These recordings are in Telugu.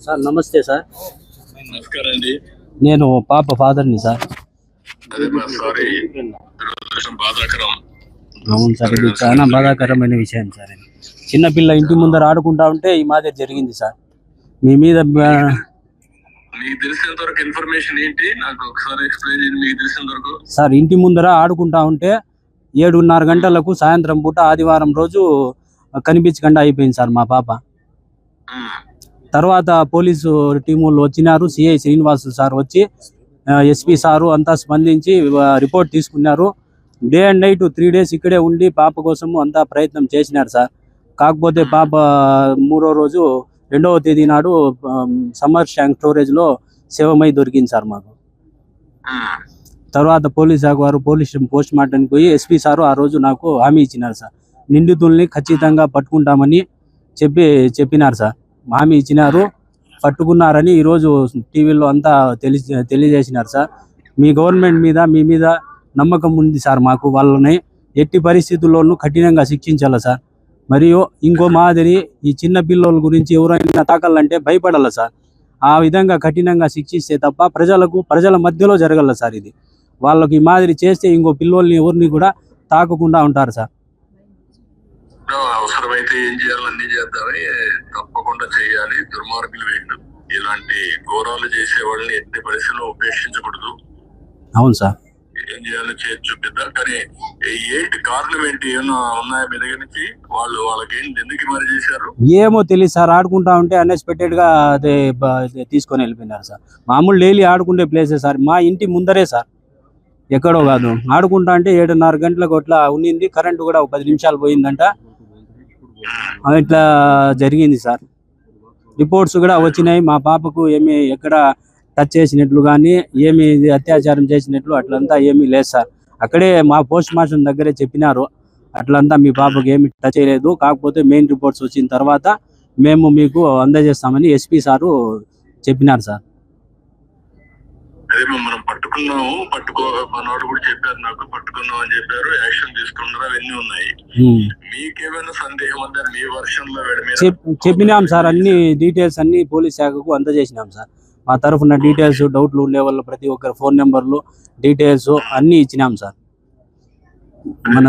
సార్ నమస్తే సార్. నమస్కారం అండి. నేను పాప ఫాదర్ని సార్. అవును సార్, ఇది చాలా బాధాకరమైన విషయం సార్. చిన్నపిల్ల ఇంటి ముందర ఆడుకుంటా ఉంటే ఈ మాదిరి జరిగింది సార్. మీ మీద మీకు తెలిసినంత వరకు ఇన్ఫర్మేషన్ ఏంటి నాకు ఒకసారి ఎక్స్ప్లెయిన్ చేయండి. మీకు తెలిసినంత వరకు సార్, ఇంటి ముందర ఆడుకుంటా ఉంటే 7:30 గంటలకు సాయంత్రం పూట ఆదివారం రోజు కనిపించకుండా అయిపోయింది సార్ మా పాప. తర్వాత పోలీసు టీములు వచ్చినారు. సిఐ శ్రీనివాసు సార్ వచ్చి ఎస్పీ సారు అంతా స్పందించి రిపోర్ట్ తీసుకున్నారు. డే అండ్ నైట్ 3 days ఇక్కడే ఉండి పాప కోసము అంతా ప్రయత్నం చేసినారు సార్. కాకపోతే పాప 3వ రోజు 2వ తేదీ నాడు సమ్మర్ ట్యాంక్ స్టోరేజ్లో శవమై దొరికింది సార్ మాకు. తర్వాత పోలీస్ శాఖ వారు పోస్ట్ మార్టంకి పోయి ఎస్పీ సారు ఆ రోజు నాకు హామీ ఇచ్చినారు సార్. నిందితుల్ని ఖచ్చితంగా పట్టుకుంటామని చెప్పినారు సార్. హామీ ఇచ్చినారు, పట్టుకున్నారని ఈరోజు టీవీలో అంతా తెలియజేసినారు సార్. మీ గవర్నమెంట్ మీద మీ మీద నమ్మకం ఉంది సార్ మాకు. వాళ్ళని ఎట్టి పరిస్థితుల్లోనూ కఠినంగా శిక్షించాలి సార్. మరియు ఇంకో మాదిరి ఈ చిన్న పిల్లల గురించి ఎవరైనా తాకాలంటే భయపడాలి సార్. ఆ విధంగా కఠినంగా శిక్షిస్తే తప్ప ప్రజల మధ్యలో జరగల సార్. ఇది వాళ్ళకి ఈ మాదిరి చేస్తే ఇంకో పిల్లల్ని ఎవరిని కూడా తాకకుండా ఉంటారు సార్. అవసరమైతే ఏం చేయాలో అన్ని చేద్దామని తప్పకుండా చేయాలి. దుర్మార్గులు వీళ్ళు. ఇలాంటి ఘోరాలు చేసే వాళ్ళని ఎట్టి పరిస్థితుల్లో ఉపేక్షించకూడదు. అవును సార్, ఏం చేయాలో చేసి చూపిద్దాం. కానీ ఏంటి కారణం ఏంటి, ఏమన్నా ఉన్నాయా మీ దగ్గర నుంచి? వాళ్ళకి ఏంటి, ఎందుకు మరి చేశారు ఏమో తెలియదు సార్. ఆడుకుంటా ఉంటే అన్ఎక్స్పెక్టెడ్ గా అదే తీసుకొని వెళ్ళిపోయినారు సార్. మామూలు డైలీ ఆడుకునే ప్లేసే సార్, మా ఇంటి ముందరే సార్, ఎక్కడో కాదు. ఆడుకుంటా అంటే 7:30 గంటలకు అట్లా ఉన్నింది. కరెంటు కూడా 10 నిమిషాలు పోయిందంట. ఇట్లా జరిగింది సార్. రిపోర్ట్స్ కూడా వచ్చినాయి. మా పాపకు ఏమి ఎక్కడ టచ్ చేసినట్లు కానీ ఏమి అత్యాచారం చేసినట్లు అట్లంతా ఏమీ లేదు సార్. అక్కడే మా పోస్ట్ మార్టం దగ్గరే చెప్పినారు, అట్లంతా మీ పాపకు ఏమి టచ్ చేయలేదు. కాకపోతే మెయిన్ రిపోర్ట్స్ వచ్చిన తర్వాత మేము మీకు అందజేస్తామని ఎస్పీ సారు చెప్పినారు సార్. అదే మనం పట్టుకున్నాము, మనోడు కూడా చెప్పారు, నాకు పట్టుకున్నాం అని చెప్పారు, యాక్షన్ తీసుకున్నారు, అవన్నీ ఉన్నాయి. మీకేమైనా సందేహం ఉందా? మీ వర్షంలో చెప్పినాం సార్. అన్ని డీటెయిల్స్ అన్ని పోలీస్ శాఖకు అందజేసినాం సార్. మా తరఫున డీటెయిల్స్, డౌట్లు ఉండే వాళ్ళు ప్రతి ఒక్కరు ఫోన్ నెంబర్లు, డీటెయిల్స్ అన్ని ఇచ్చినాం సార్. మన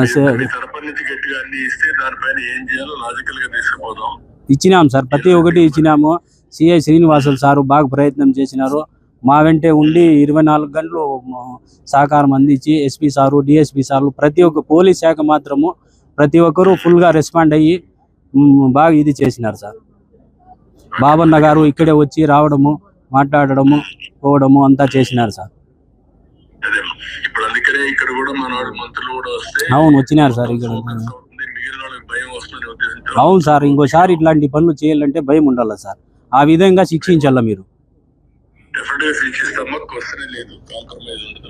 తరపు నుంచి గట్టిగా అన్ని ఇస్తే దానిపైన ఏం చేయాలో లాజికల్ గా తీసుకుపోదాం. ఇచ్చినాం సార్, ప్రతి ఒక్కటి ఇచ్చినాము. సిఐ శ్రీనివాసులు సారు బాగా ప్రయత్నం చేసినారు. మా వెంటే ఉండి 24 గంటలు సహకారం అందించి ఎస్పీ సారు, డిఎస్పీ సార్లు, ప్రతి ఒక్క పోలీస్ శాఖ మాత్రము ప్రతి ఒక్కరూ ఫుల్గా రెస్పాండ్ అయ్యి బాగా ఇది చేసినారు సార్. బాబన్న గారు ఇక్కడే వచ్చి రావడము, మాట్లాడడము, పోవడము అంతా చేసినారు సార్. అవును, వచ్చినారు సార్ ఇక్కడ. అవును సార్, ఇంకోసారి ఇట్లాంటి పనులు చేయాలంటే భయం ఉండాలి సార్. ఆ విధంగా శిక్షించాల మీరు. డెఫినెట్గా శిక్షిస్తామా, క్వశ్చన్ లేదు, కాంప్రమైజ్ ఉండదు.